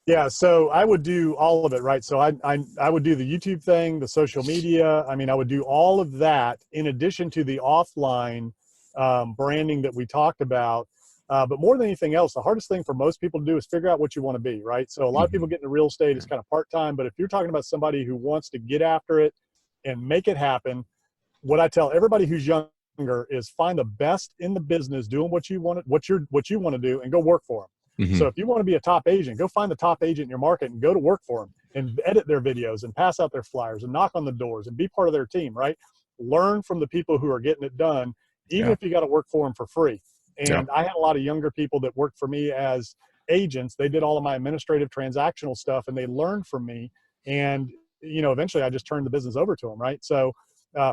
Yeah, so I would do all of it, right? So I would do the YouTube thing, the social media. I mean, I would do all of that in addition to the offline branding that we talked about. But more than anything else, the hardest thing for most people to do is figure out what you want to be, right? So a lot of people Hmm. get into real estate is kind of part time, but if you're talking about somebody who wants to get after it and make it happen, what I tell everybody who's younger is find the best in the business doing what you want to do and go work for them. So Hmm. if you want to be a top agent, go find the top agent in your market and go to work for them and edit their videos and pass out their flyers and knock on the doors and be part of their team, right? Learn from the people who are getting it done, even Yeah. if you got to work for them for free. Yeah. And I had a lot of younger people that worked for me as agents. They did all of my administrative transactional stuff and they learned from me. And, eventually I just turned the business over to them, right? So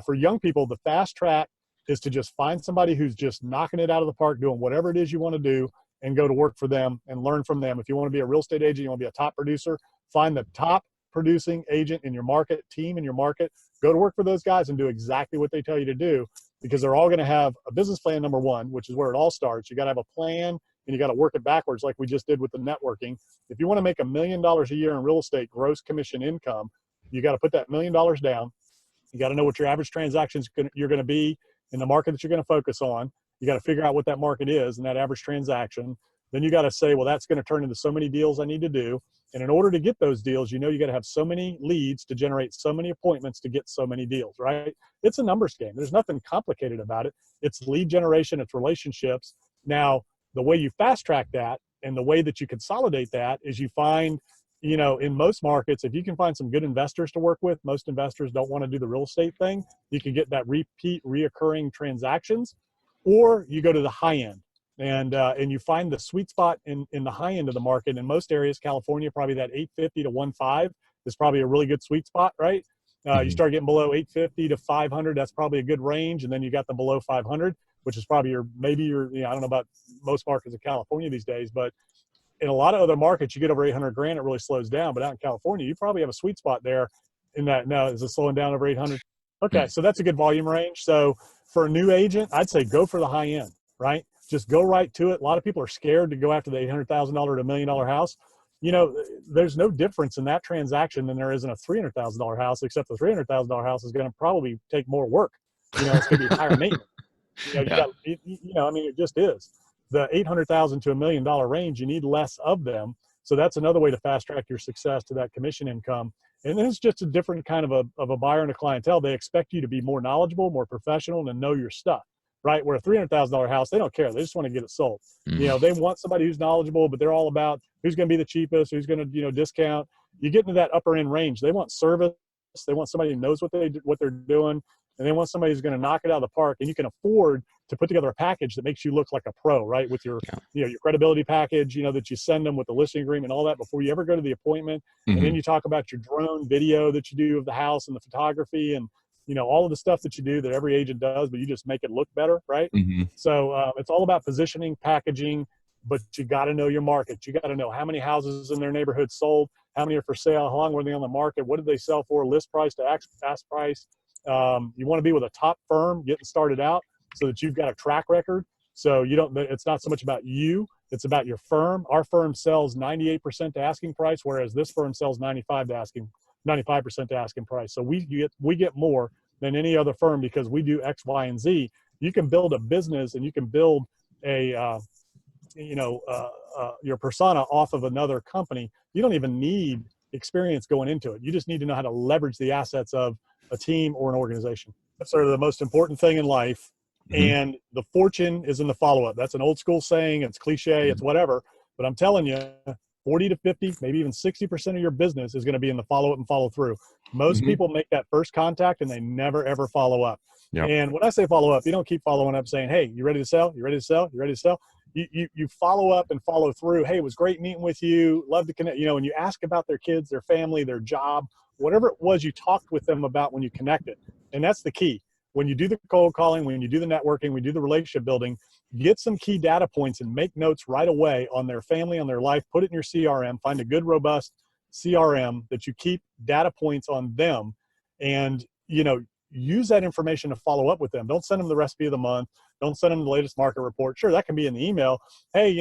for young people, the fast track is to just find somebody who's just knocking it out of the park, doing whatever it is you want to do, and go to work for them and learn from them. If you want to be a real estate agent, you want to be a top producer, find the top producing agent in your market, team in your market, go to work for those guys and do exactly what they tell you to do, because they're all going to have a business plan, number one, which is where it all starts. You got to have a plan and you got to work it backwards like we just did with the networking. If you want to make $1 million a year in real estate gross commission income, you got to put that $1 million down. You got to know what your average transactions you're going to be in the market that you're going to focus on. You got to figure out what that market is and that average transaction. Then you got to say, well, that's going to turn into so many deals I need to do. And in order to get those deals, you got to have so many leads to generate so many appointments to get so many deals, right? It's a numbers game. There's nothing complicated about it. It's lead generation, it's relationships. Now, the way you fast track that and the way that you consolidate that is you find, in most markets, if you can find some good investors to work with, most investors don't want to do the real estate thing. You can get that reoccurring transactions, or you go to the high end and you find the sweet spot in the high end of the market. In most areas, California, probably that 850 to 1.5 is probably a really good sweet spot, right? You Hmm. start getting below 850 to 500, that's probably a good range, and then you got the below 500, which is probably I don't know about most markets in California these days, but in a lot of other markets, you get over 800 grand, it really slows down. But out in California, you probably have a sweet spot there in that. Now, is it slowing down over 800? Okay, so that's a good volume range. So for a new agent, I'd say go for the high end, right? Just go right to it. A lot of people are scared to go after the $800,000 to $1 million house. There's no difference in that transaction than there is in a $300,000 house, except the $300,000 house is going to probably take more work. It's going to be higher maintenance. You Yeah. got, I mean, it just is. The 800,000 to $1 million range, you need less of them. So that's another way to fast track your success to that commission income. And then it's just a different kind of a buyer and a clientele. They expect you to be more knowledgeable, more professional, and know your stuff, right? Where a $300,000 house, they don't care. They just want to get it sold. Mm. They want somebody who's knowledgeable, but they're all about who's going to be the cheapest, who's going to, discount. You get into that upper end range. They want service. They want somebody who knows what they're doing, and they want somebody who's going to knock it out of the park. And you can afford to put together a package that makes you look like a pro, right? With your, Yeah. your credibility package, that you send them with the listing agreement, all that before you ever go to the appointment. And then Hmm. you talk about your drone video that you do of the house and the photography and, all of the stuff that you do that every agent does, but you just make it look better, right? Hmm. So it's all about positioning, packaging, but you got to know your market. You got to know how many houses in their neighborhood sold, how many are for sale, how long were they on the market, what did they sell for, list price to ask price. You want to be with a top firm getting started out so that you've got a track record. So it's not so much about you, it's about your firm. Our firm sells 98% to asking price, whereas this firm sells 95% to asking price. So we get more than any other firm because we do X, Y, and Z. You can build a business and you can build a, your persona off of another company. You don't even need experience going into it. You just need to know how to leverage the assets of a team or an organization. That's sort of the most important thing in life. Hmm. And the fortune is in the follow up. That's an old school saying. It's cliche. It's whatever. But I'm telling you, 40 to 50, maybe even 60% of your business is going to be in the follow up and follow through. Most Hmm. people make that first contact and they never, ever follow up. Yep. And when I say follow up, you don't keep following up saying, hey, you ready to sell? You ready to sell? You ready to sell? You follow up and follow through. Hey, it was great meeting with you. Love to connect. And you ask about their kids, their family, their job, whatever it was you talked with them about when you connected. And that's the key. When you do the cold calling, when you do the networking, when you do the relationship building, get some key data points and make notes right away on their family, on their life. Put it in your CRM. Find a good, robust CRM that you keep data points on them, and use that information to follow up with them. Don't send them the recipe of the month. Don't send them the latest market report. Sure, that can be in the email. Hey,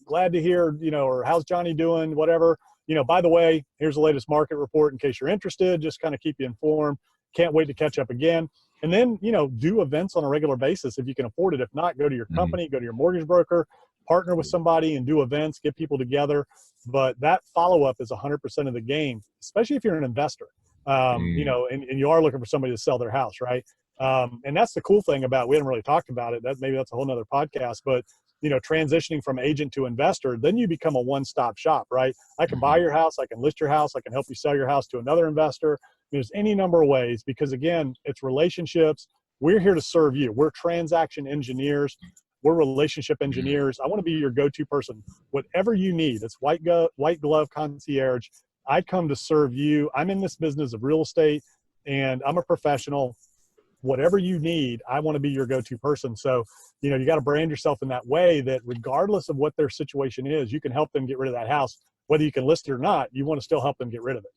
glad to hear, or how's Johnny doing, whatever. by the way, here's the latest market report in case you're interested, just kind of keep you informed. Can't wait to catch up again. And then, do events on a regular basis if you can afford it. If not, go to your company, go to your mortgage broker, partner with somebody and do events, get people together. But that follow-up is 100% of the game, especially if you're an investor, and you are looking for somebody to sell their house, right? And that's the cool thing about, we haven't really talked about it. Maybe that's a whole nother podcast, but transitioning from agent to investor, then you become a one-stop shop, right? I can buy your house, I can list your house, I can help you sell your house to another investor. There's any number of ways, because again, it's relationships. We're here to serve you. We're transaction engineers. We're relationship engineers. I want to be your go-to person. Whatever you need, it's white glove concierge. I come to serve you. I'm in this business of real estate and I'm a professional. Whatever you need, I want to be your go-to person. So, you got to brand yourself in that way that regardless of what their situation is, you can help them get rid of that house. Whether you can list it or not, you want to still help them get rid of it.